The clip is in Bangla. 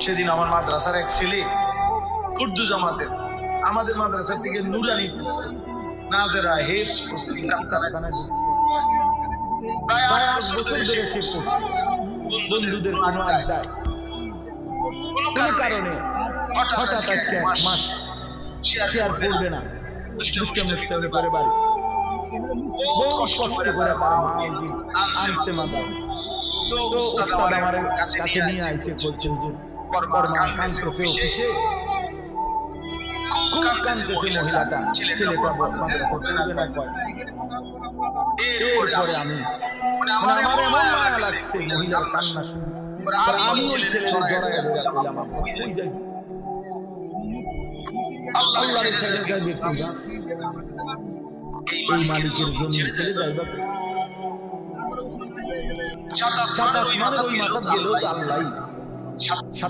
সেদিন আমার মাদ্রাসার এক ছেলে উর্দু জামাতের আমাদের মাদ্রাসা থেকে নুরানি নাজেরা হেফস করছি ডাক্তারখানায় ঢুকছে। প্রায় 8 বছর ধরে সে পড়ছে বন্ধুদের কোনো আড্ডায়, কোনো কারণে হঠাৎ আজকে 1 মাস শেয়ার করবে না, দুষ্টামি করে বাড়ি বহু কষ্ট করে তার মা আনছে মাদ্রাসা। তো উস্তাদ আমার কাছে নিয়ে আইছে, বলছে হুজুর ওর মা কাঁদতেছে অফিসে, খুব কাঁদতেছে মহিলাটা, ছেলেটা মাদ্রাসা পড়বে না কয়। এরপরে আমি আমার এমন মায়া লাগছে মহিলার কান্না শুনে, আমি ওই ছেলের জড়াইয়া ধরে কইলাম ওই যাই আল্লাহর ছেড়ে যাইবে কোথা, এই মালিকের জন্য ছেড়ে যাইবে। 7 আসমানের ওই মাথা গেলেও তো আল্লাহ